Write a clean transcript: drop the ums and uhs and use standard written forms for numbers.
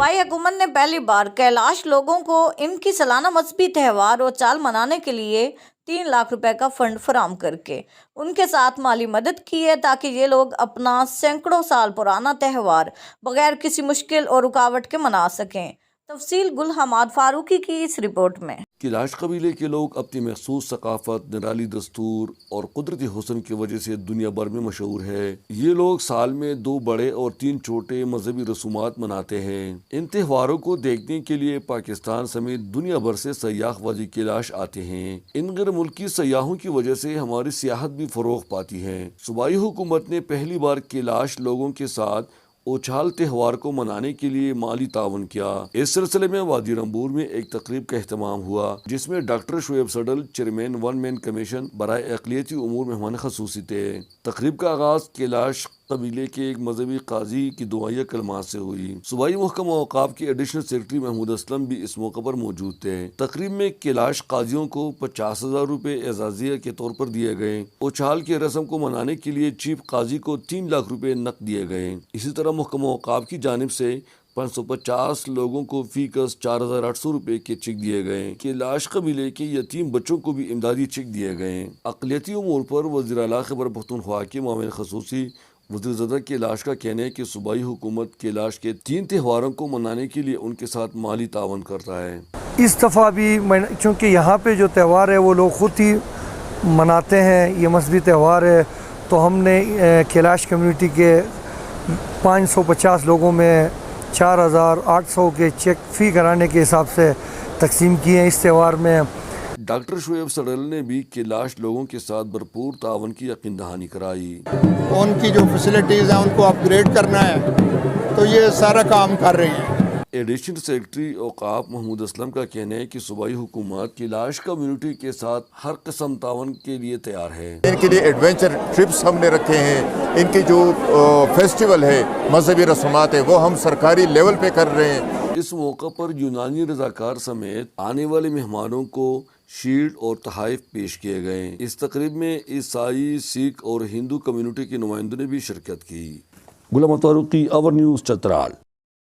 सूबाई हुकूमत ने पहली बार कैलाश लोगों को इनकी सालाना मजहबी त्यौहार और चाल मनाने के लिए 3 लाख रुपए का फंड फराहम करके उनके साथ माली मदद की है, ताकि ये लोग अपना सैकड़ों साल पुराना त्यौहार बगैर किसी मुश्किल और रुकावट के मना सकें। तफसील गुल हमाद फारूकी की इस रिपोर्ट में। कैलाश कबीले के लोग अपनी मखसूस सकाफत, निराली दस्तूर और कुदरती हुस्न की वजह से दुनिया भर में मशहूर है। ये लोग साल में 2 बड़े और 3 छोटे मजहबी रसूमात मनाते हैं। इन त्योहारों को देखने के लिए पाकिस्तान समेत दुनिया भर से सयाह वाजी कैलाश आते हैं। इन गैर मुल्की सयाहों की वजह से हमारी सियाहत भी फरोग पाती है। सूबाई हुकूमत ने पहली बार कैलाश लोगों के साथ ओछाल त्यौहार को मनाने के लिए माली तावन किया। इस सिलसिले में वादी रंबूर में एक तकरीब का एहतमाम हुआ, जिसमें doctor Shoaib सडल, chairman 1 man commission बराए अक़लियती उमूर मेहमान खसूसी थे। तकरीब का आगाज कैलाश कबीले के एक मजहबी काजी की दुआया कलमात से हुई। सूबाई महकमा औक़ाफ़ के एडिशनल सेक्रेटरी महमूद असलम भी इस मौके पर मौजूद थे। तकरीब में कैलाश काजियों को 50,000 रुपए एजाजिया के तौर पर दिए गए। उछाल की रस्म को मनाने के लिए चीफ काजी को 3 लाख रुपए नकद दिए गए। इसी तरह महकमा औक़ाफ़ की जानिब से 550 लोगों को फी कस 4,800 रुपए के चेक दिए गए। कैलाश कबीले के यतीम बच्चों को भी इमदादी चेक दिए गए। अक़लियती उमूर पर वज़ीर आला खैबर पख्तूनख्वा के मामले खसूसी वज़ीर कैलाश का कहना है कि सूबाई हुकूमत कैलाश के 3 त्योहारों को मनाने के लिए उनके साथ माली तावन करता है। इस दफ़ा भी चूँकि यहाँ पे जो त्यौहार है वो लोग ख़ुद ही मनाते हैं, ये मजहबी त्यौहार है, तो हमने कैलाश कम्युनिटी के 550 लोगों में 4,800 के चेक फ़ी कराने के हिसाब से तकसीम किए हैं इस त्यौहार में। डॉक्टर शुएब सडल ने भी कैलाश लोगों के साथ भरपूर तावन की यकीन दहानी कराई। उनकी जो फैसिलिटीज़ हैं उनको अपग्रेड करना है, तो ये सारा काम कर रहे हैं। एडिशनल सेक्रेटरी औक़ाफ़ महमूद असलम का कहना है कि सूबाई हुकूमत कैलाश कम्युनिटी के साथ हर किस्म तावन के लिए तैयार है। इनके लिए एडवेंचर ट्रिप्स हमने रखे हैं। इनकी जो फेस्टिवल है, मजहबी रस्मात है, वो हम सरकारी लेवल पे कर रहे हैं। इस मौका पर यूनानी रज़ाकार समेत आने वाले मेहमानों को शील्ड और तोहफ़े पेश किए गए। इस तकरीब में ईसाई, सिख और हिंदू कम्युनिटी के नुमाइंदों ने भी शिरकत की। गुलाम फारूकी, अवर न्यूज़, चतराल।